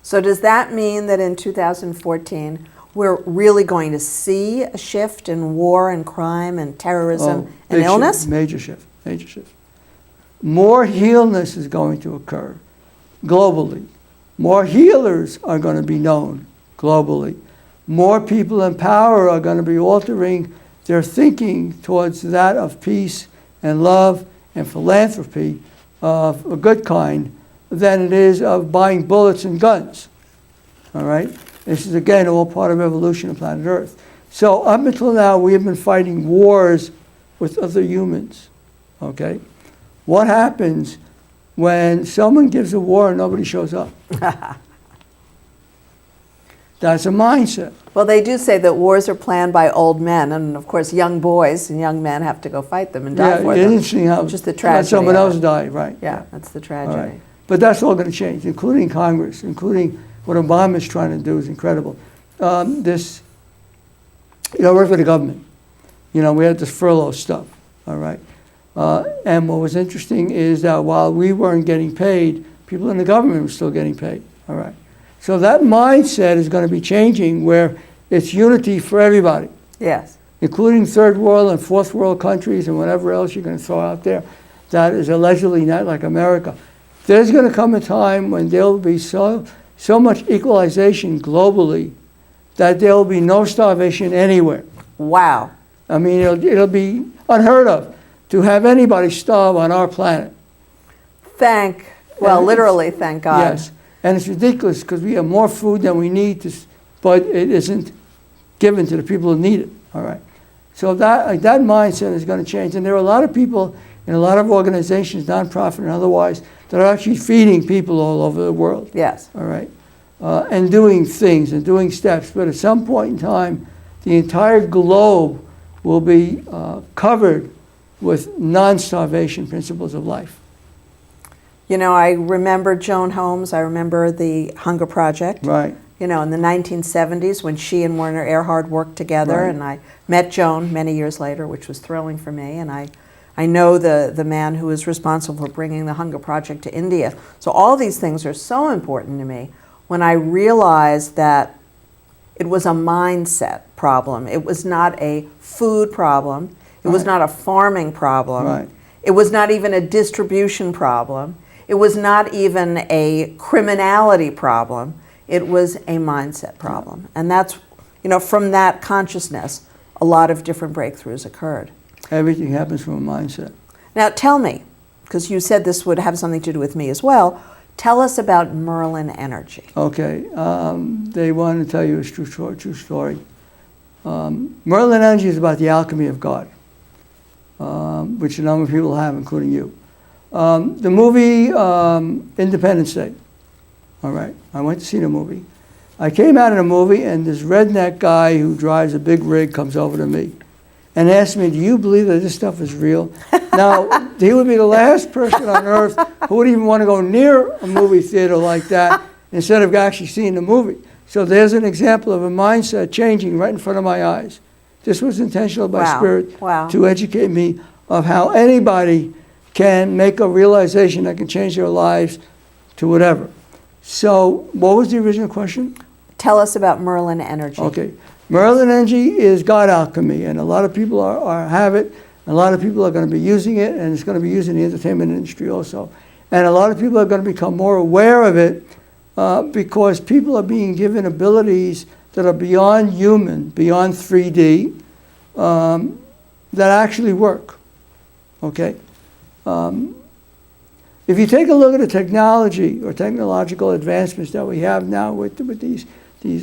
Speaker 1: So does that mean that in 2014 we're really going to see a shift in war and crime and terrorism and
Speaker 2: big
Speaker 1: illness?
Speaker 2: Shift, major shift, major shift. More healness is going to occur globally. More healers are going to be known globally. More people in power are going to be altering their thinking towards that of peace and love and philanthropy of a good kind than it is of buying bullets and guns. All right? This is, again, all part of evolution of planet Earth. So up until now, we have been fighting wars with other humans. Okay? What happens when someone gives a war and nobody shows up? That's a mindset.
Speaker 1: Well, they do say that wars are planned by old men, and of course young boys and young men have to go fight them and die for
Speaker 2: it's
Speaker 1: them.
Speaker 2: interesting how
Speaker 1: Just the tragedy
Speaker 2: someone
Speaker 1: of
Speaker 2: else
Speaker 1: it.
Speaker 2: died, right?
Speaker 1: Yeah, that's the
Speaker 2: All
Speaker 1: tragedy.
Speaker 2: right. But that's all going to change, including Congress, including what Obama is trying to do is incredible. I work for the government. We had this furlough stuff, all right? And what was interesting is that while we weren't getting paid, people in the government were still getting paid. All right. So that mindset is going to be changing where it's unity for everybody.
Speaker 1: Yes.
Speaker 2: Including third world and fourth world countries and whatever else you're going to throw out there that is allegedly not like America. There's going to come a time when there will be so much equalization globally that there will be no starvation anywhere.
Speaker 1: Wow.
Speaker 2: I mean, it'll be unheard of to have anybody starve on our planet.
Speaker 1: Literally, thank God.
Speaker 2: Yes. And it's ridiculous because we have more food than we need, but it isn't given to the people who need it. All right. So that mindset is going to change. And there are a lot of people in a lot of organizations, nonprofit and otherwise, that are actually feeding people all over the world.
Speaker 1: Yes.
Speaker 2: All right. And doing things and doing steps. But at some point in time, the entire globe will be covered with non-starvation principles of life.
Speaker 1: You know, I remember Joan Holmes. I remember the Hunger Project.
Speaker 2: Right.
Speaker 1: You know, in the 1970s when she and Werner Erhard worked together,
Speaker 2: Right.
Speaker 1: and I met Joan many years later, which was thrilling for me. And I know the man who is responsible for bringing the Hunger Project to India. So all these things are so important to me. When I realized that it was a mindset problem, it was not a food problem, it was not a farming problem,
Speaker 2: Right.
Speaker 1: it was not even a distribution problem, it was not even a criminality problem, it was a mindset problem. And that's, you know, from that consciousness, a lot of different breakthroughs occurred.
Speaker 2: Everything happens from a mindset.
Speaker 1: Now tell me, because you said this would have something to do with me as well, tell us about Merlin Energy.
Speaker 2: Okay. They want to tell you a true story. Merlin Energy is about the alchemy of God, which a number of people have, including you. The movie Independence Day. All right. I went to see the movie. I came out of the movie, and this redneck guy who drives a big rig comes over to me and asked me, "Do you believe that this stuff is real?" Now, he would be the last person on earth who would even want to go near a movie theater like that instead of actually seeing the movie. So there's an example of a mindset changing right in front of my eyes. This was intentional by Spirit to educate me of how anybody can make a realization that can change their lives to whatever. So what was the original question?
Speaker 1: Tell us about Merlin Energy.
Speaker 2: Okay. Merlin Energy is God alchemy, and a lot of people have it, and a lot of people are going to be using it, and it's going to be used in the entertainment industry also. And a lot of people are going to become more aware of it because people are being given abilities that are beyond human, beyond 3D, that actually work. Okay? If you take a look at the technology or technological advancements that we have now with these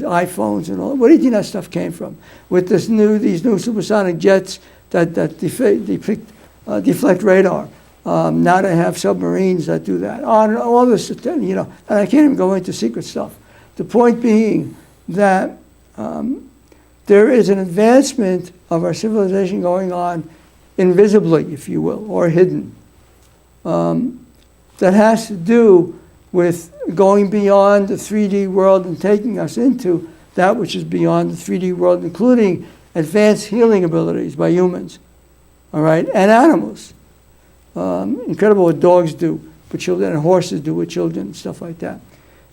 Speaker 2: iPhones and all, where do you think that stuff came from? With these new supersonic jets that deflect radar. Now they have submarines that do that. All this, you know, and I can't even go into secret stuff. The point being that there is an advancement of our civilization going on invisibly, if you will, or hidden. That has to do with going beyond the 3D world and taking us into that which is beyond the 3D world, including advanced healing abilities by humans, all right, and animals. Incredible what dogs do with children and horses do with children and stuff like that.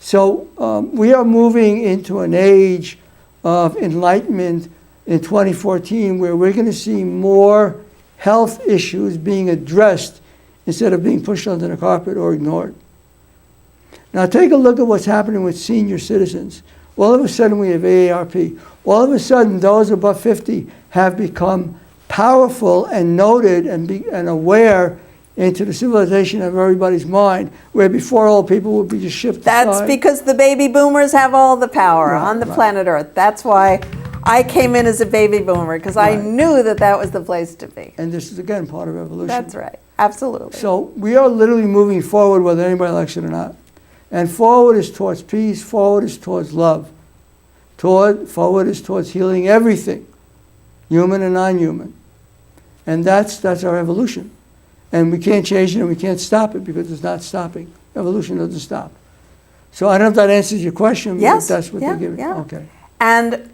Speaker 2: So we are moving into an age of enlightenment in 2014 where we're going to see more health issues being addressed instead of being pushed under the carpet or ignored. Now take a look at what's happening with senior citizens. All of a sudden we have AARP. All of a sudden those above 50 have become powerful and noted and aware into the civilization of everybody's mind, where before old people would be just shipped aside.
Speaker 1: That's because the baby boomers have all the power on the planet Earth. That's why I came in as a baby boomer, because I knew that was the place to be.
Speaker 2: And this is, again, part of evolution.
Speaker 1: That's right. Absolutely.
Speaker 2: So we are literally moving forward whether anybody likes it or not. And forward is towards peace, forward is towards love. Forward is towards healing everything, human and non-human. And that's our evolution. And we can't change it and we can't stop it because it's not stopping. Evolution doesn't stop. So I don't know if that answers your question, but that's what they're giving.
Speaker 1: Yeah.
Speaker 2: Okay.
Speaker 1: And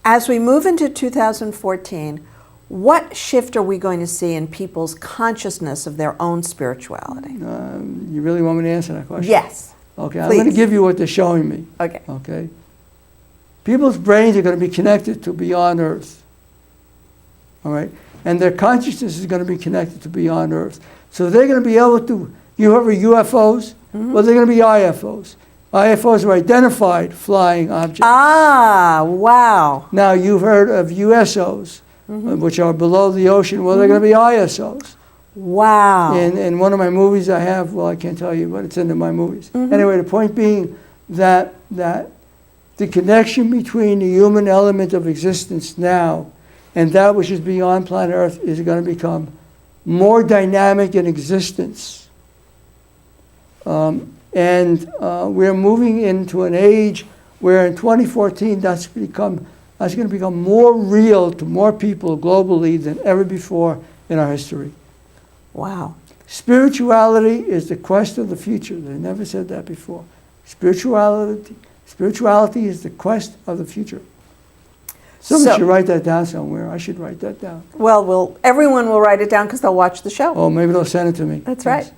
Speaker 1: as we move into 2014, What shift are we going to see in people's consciousness of their own spirituality?
Speaker 2: You really want me to answer that question?
Speaker 1: Yes.
Speaker 2: Okay,
Speaker 1: Please.
Speaker 2: I'm going to give you what they're showing me.
Speaker 1: Okay.
Speaker 2: Okay? People's brains are going to be connected to beyond Earth. All right? And their consciousness is going to be connected to beyond Earth. So they're going to be able to, you heard of UFOs? Well, they're going to be IFOs. IFOs are identified flying objects.
Speaker 1: Ah, wow.
Speaker 2: Now, you've heard of USOs, which are below the ocean. Well, they're going to be ISOs.
Speaker 1: Wow.
Speaker 2: In one of my movies I have, well, I can't tell you, but it's in my movies. Anyway, the point being that the connection between the human element of existence now and that which is beyond planet Earth is going to become more dynamic in existence. We're moving into an age where in 2014 that's going to become more real to more people globally than ever before in our history.
Speaker 1: Wow.
Speaker 2: Spirituality is the quest of the future. They never said that before. Spirituality is the quest of the future. Somebody should write that down somewhere. I should write that down.
Speaker 1: Well, everyone will write it down because they'll watch the show.
Speaker 2: Oh, maybe they'll send it to me.
Speaker 1: That's right.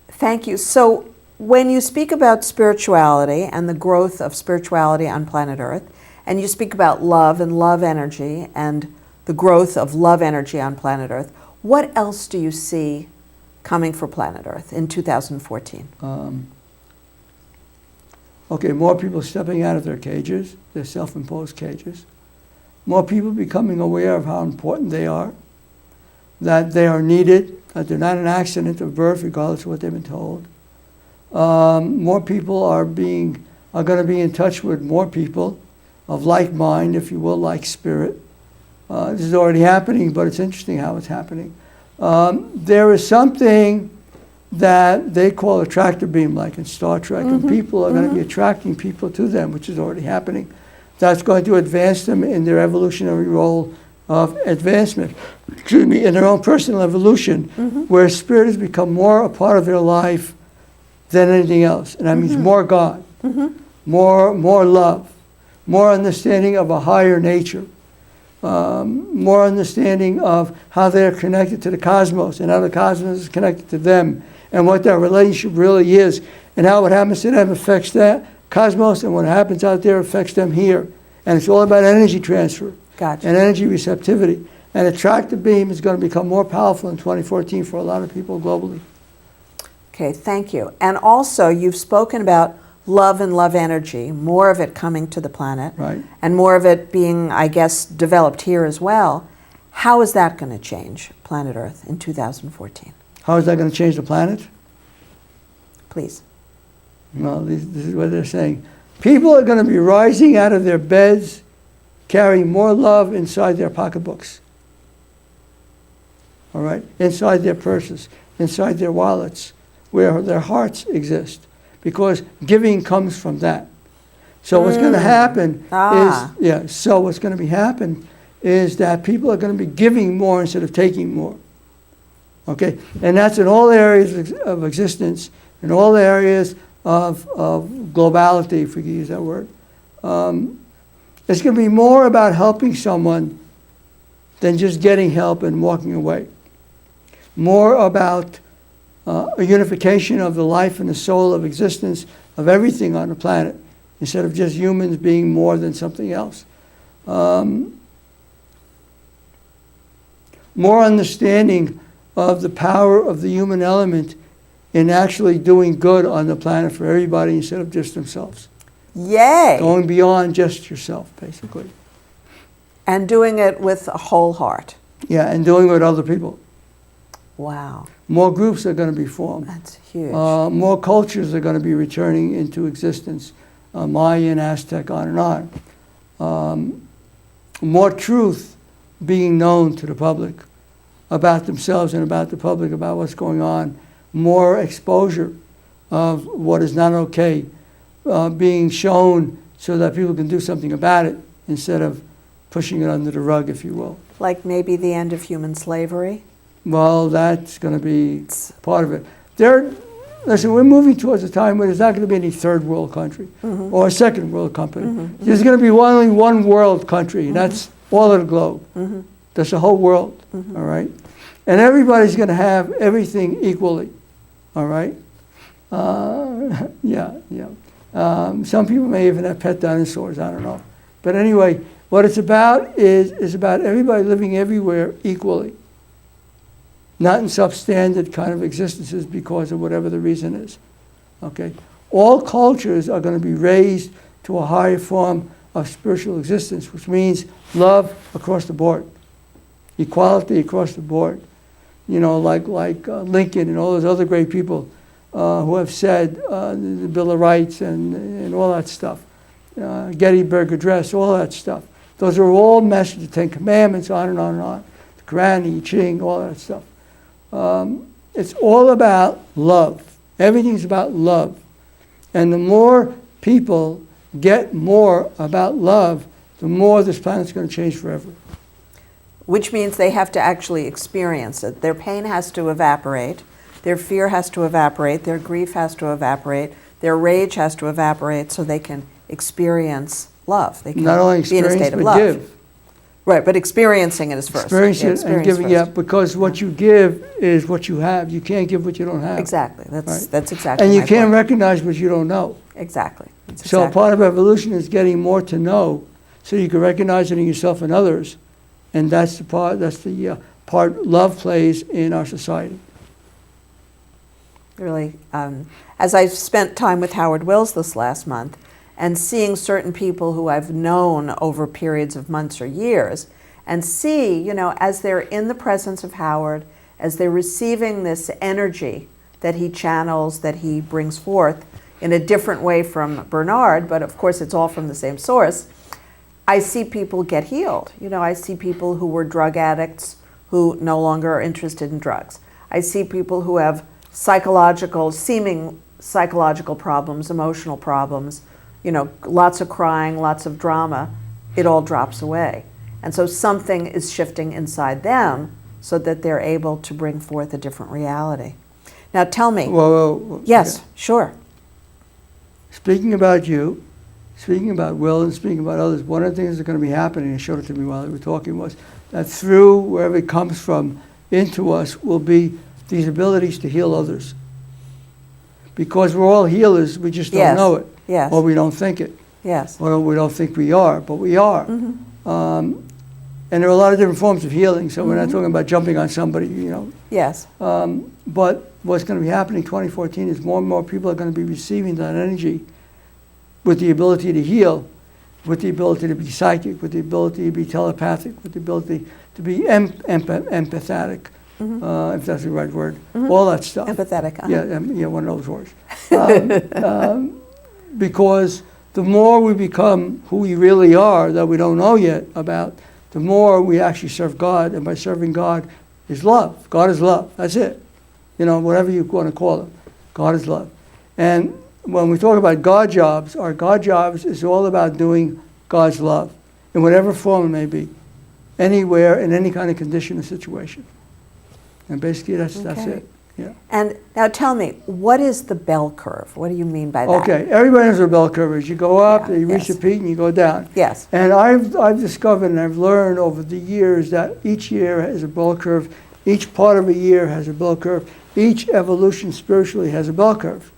Speaker 1: Thank you. So when you speak about spirituality and the growth of spirituality on planet Earth, and you speak about love and love energy and the growth of love energy on planet Earth, what else do you see coming for planet Earth in 2014?
Speaker 2: Okay, more people stepping out of their cages, their self-imposed cages. More people becoming aware of how important they are, that they are needed, that they're not an accident of birth, regardless of what they've been told. More people are going to be in touch with more people of like mind, if you will, like spirit. This is already happening, but it's interesting how it's happening. There is something that they call a tractor beam, like in Star Trek, and people are going to be attracting people to them, which is already happening. That's going to advance them in their evolutionary role of advancement, in their own personal evolution, where spirit has become more a part of their life than anything else. And that means more God, more love, more understanding of a higher nature, more understanding of how they're connected to the cosmos and how the cosmos is connected to them and what that relationship really is and how what happens to them affects that cosmos and what happens out there affects them here. And it's all about energy transfer and energy receptivity. And a tractor beam is going to become more powerful in 2014 for a lot of people globally.
Speaker 1: Okay, thank you. And also, you've spoken about love and love energy, more of it coming to the planet, and more of it being, I guess, developed here as well. How is that going to change planet Earth in 2014?
Speaker 2: How is that going to change the planet?
Speaker 1: Please.
Speaker 2: Well, this is what they're saying. People are going to be rising out of their beds, carrying more love inside their pocketbooks. All right? Inside their purses, inside their wallets, where their hearts exist. Because giving comes from that. So what's going to happen so what's going to happen is that people are going to be giving more instead of taking more. Okay? And that's in all areas of existence, in all areas of globality, if we can use that word. It's going to be more about helping someone than just getting help and walking away. More about a unification of the life and the soul of existence of everything on the planet, instead of just humans being more than something else. More understanding of the power of the human element in actually doing good on the planet for everybody instead of just themselves.
Speaker 1: Yay!
Speaker 2: Going beyond just yourself, basically.
Speaker 1: And doing it with a whole heart.
Speaker 2: Yeah, and doing it with other people.
Speaker 1: Wow.
Speaker 2: More groups are going to be formed.
Speaker 1: That's huge.
Speaker 2: More cultures are going to be returning into existence. Mayan, Aztec, on and on. More truth being known to the public about themselves and about the public, about what's going on. More exposure of what is not okay being shown so that people can do something about it instead of pushing it under the rug, if you will.
Speaker 1: Like maybe the end of human slavery? Well,
Speaker 2: that's going to be part of it. Listen, we're moving towards a time where there's not going to be any third world country or a second world country. There's going to be only one world country, and that's all of the globe. That's the whole world, all right? And everybody's going to have everything equally, all right? Yeah. Some people may even have pet dinosaurs, I don't know. But anyway, what it's about is about everybody living everywhere equally, not in substandard kind of existences because of whatever the reason is, okay? All cultures are going to be raised to a higher form of spiritual existence, which means love across the board, equality across the board. You know, like Lincoln and all those other great people who have said the Bill of Rights and all that stuff, Gettysburg Address, all that stuff. Those are all messages, the Ten Commandments, on and on and on. The Quran, the I Ching, all that stuff. It's all about love. Everything's about love. And the more people get more about love, the more this planet's going to change forever.
Speaker 1: Which means they have to actually experience it. Their pain has to evaporate. Their fear has to evaporate. Their grief has to evaporate. Their rage has to evaporate so they can experience love. They can
Speaker 2: not only
Speaker 1: be in a
Speaker 2: experience,
Speaker 1: state of
Speaker 2: but
Speaker 1: love.
Speaker 2: give.
Speaker 1: Right, but experiencing it is first.
Speaker 2: Experiencing
Speaker 1: Yeah,
Speaker 2: it and giving,
Speaker 1: first.
Speaker 2: yeah, because what you give is what you have. You can't give what you don't have.
Speaker 1: Exactly.
Speaker 2: Right?
Speaker 1: That's exactly
Speaker 2: And you
Speaker 1: my
Speaker 2: can't
Speaker 1: point.
Speaker 2: recognize what you don't know.
Speaker 1: Exactly. That's
Speaker 2: So
Speaker 1: exactly.
Speaker 2: part of evolution is getting more to know so you can recognize it in yourself and others. And that's the part love plays in our society.
Speaker 1: Really, as I've spent time with Howard Wills this last month and seeing certain people who I've known over periods of months or years, and see, you know, as they're in the presence of Howard, as they're receiving this energy that he channels, that he brings forth in a different way from Bernard, but of course it's all from the same source, I see people get healed. You know, I see people who were drug addicts who no longer are interested in drugs. I see people who have seeming psychological problems, emotional problems, you know, lots of crying, lots of drama, it all drops away. And so something is shifting inside them so that they're able to bring forth a different reality. Now tell me.
Speaker 2: Well,
Speaker 1: yes,
Speaker 2: okay.
Speaker 1: Sure.
Speaker 2: Speaking about you, speaking about Will, and speaking about others, one of the things that's going to be happening, and showed it to me while we were talking, was that through wherever it comes from into us will be these abilities to heal others. Because we're all healers, we just don't know it.
Speaker 1: Yes.
Speaker 2: Or we don't think it.
Speaker 1: Yes.
Speaker 2: Or we don't think we are, but we are. And there are a lot of different forms of healing, so we're not talking about jumping on somebody, you know.
Speaker 1: Yes.
Speaker 2: But what's going to be happening in 2014 is more and more people are going to be receiving that energy with the ability to heal, with the ability to be psychic, with the ability to be telepathic, with the ability to be empathetic, if that's the right word, all that stuff.
Speaker 1: Empathetic.
Speaker 2: Yeah, one of those words. Because the more we become who we really are that we don't know yet about, the more we actually serve God, and by serving God is love. God is love. That's it. You know, whatever you want to call it. God is love. And when we talk about God jobs, our God jobs is all about doing God's love in whatever form it may be, anywhere, in any kind of condition or situation. And basically that's it. Yeah.
Speaker 1: And now tell me, what is the bell curve? What do you mean by that?
Speaker 2: Okay, everybody knows what a bell curve is. You go up,
Speaker 1: Yeah,
Speaker 2: you reach
Speaker 1: yes.
Speaker 2: the peak, and you go down.
Speaker 1: Yes.
Speaker 2: And I've discovered and I've learned over the years that each year has a bell curve, each part of a year has a bell curve, each evolution spiritually has a bell curve.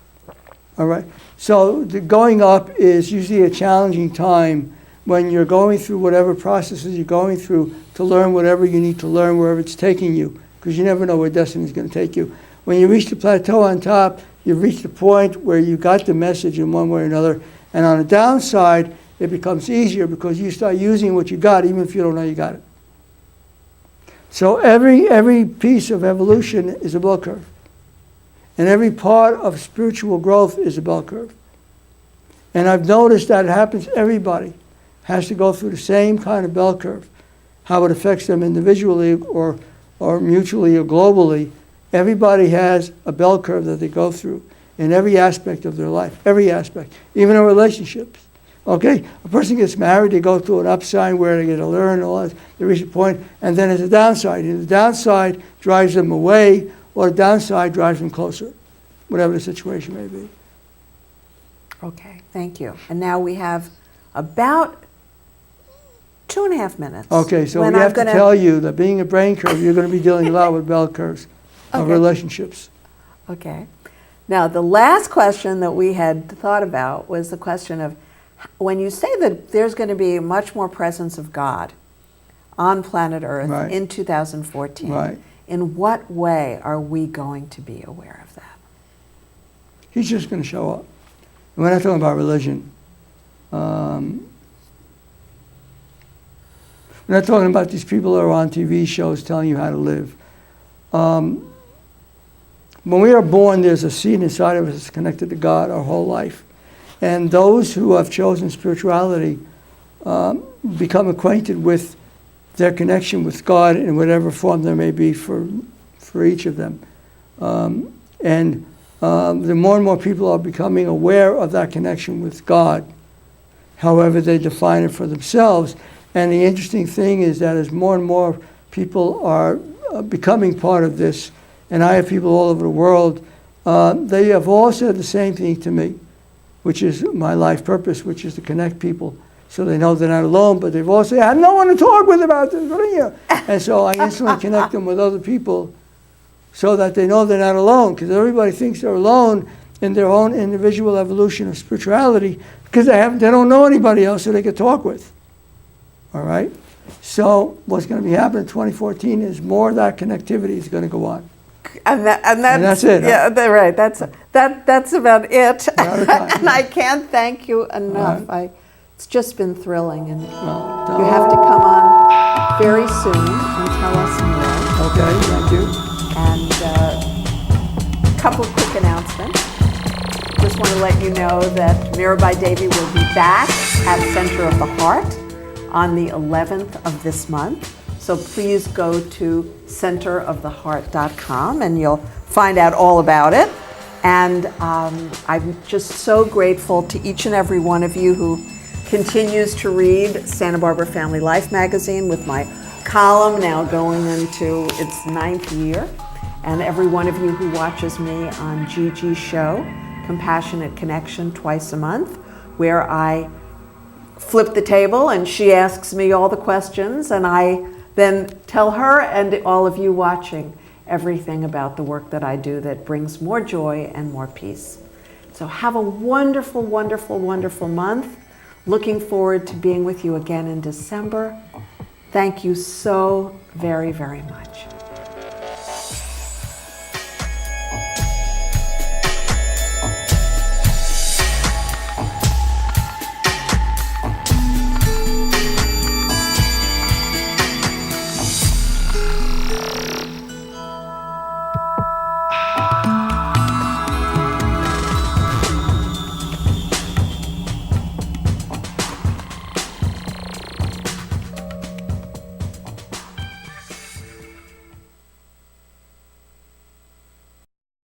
Speaker 2: All right? So the going up is usually a challenging time when you're going through whatever processes you're going through to learn whatever you need to learn, wherever it's taking you, because you never know where destiny is going to take you. When you reach the plateau on top, you've reached the point where you got the message in one way or another. And on the downside, it becomes easier because you start using what you got, even if you don't know you got it. So every piece of evolution is a bell curve. And every part of spiritual growth is a bell curve. And I've noticed that it happens, everybody has to go through the same kind of bell curve. How it affects them individually or mutually or globally. Everybody has a bell curve that they go through in every aspect of their life, every aspect, even in relationships. Okay, a person gets married, they go through an upside where they get to learn all that, they reach a point, and then there's a downside. And the downside drives them away, or the downside drives them closer, whatever the situation may be.
Speaker 1: Okay, thank you. And now we have about 2.5 minutes.
Speaker 2: Okay, so
Speaker 1: When
Speaker 2: we
Speaker 1: I'm
Speaker 2: have to
Speaker 1: gonna-
Speaker 2: tell you that being a brain curve, you're going to be dealing a lot with bell curves of
Speaker 1: Okay.
Speaker 2: relationships.
Speaker 1: Okay. Now, the last question that we had thought about was the question of when you say that there's going to be much more presence of God on planet Earth
Speaker 2: Right.
Speaker 1: in 2014,
Speaker 2: Right.
Speaker 1: in what way are we going to be aware of that?
Speaker 2: He's just going to show up. We're not talking about religion. We're not talking about these people that are on TV shows telling you how to live. When we are born, there's a seed inside of us that's connected to God our whole life. And those who have chosen spirituality become acquainted with their connection with God in whatever form there may be for each of them. The more and more people are becoming aware of that connection with God, however they define it for themselves. And the interesting thing is that as more and more people are becoming part of this, and I have people all over the world, they have all said the same thing to me, which is my life purpose, which is to connect people so they know they're not alone, but they've all said, I have no one to talk with about this, what are you? And so I instantly connect them with other people so that they know they're not alone, because everybody thinks they're alone in their own individual evolution of spirituality because they don't know anybody else who they could talk with. All right? So what's going to be happening in 2014 is more of that connectivity is going to go on.
Speaker 1: And that's
Speaker 2: it.
Speaker 1: Yeah, right. That's about it.
Speaker 2: Time,
Speaker 1: And I can't thank you enough.
Speaker 2: Right.
Speaker 1: It's just been thrilling, and
Speaker 2: Well,
Speaker 1: you have to come on very soon and tell us more.
Speaker 2: okay, thank you.
Speaker 1: And a couple of quick announcements. Just want to let you know that Mirabai Devi will be back at Center of the Heart on the 11th of this month. So please go to centeroftheheart.com and you'll find out all about it. And I'm just so grateful to each and every one of you who continues to read Santa Barbara Family Life magazine, with my column now going into its 9th year. And every one of you who watches me on Gigi's show, Compassionate Connection, twice a month, where I flip the table and she asks me all the questions, and I then tell her and all of you watching everything about the work that I do that brings more joy and more peace. So have a wonderful, wonderful, wonderful month. Looking forward to being with you again in December. Thank you so very, very much.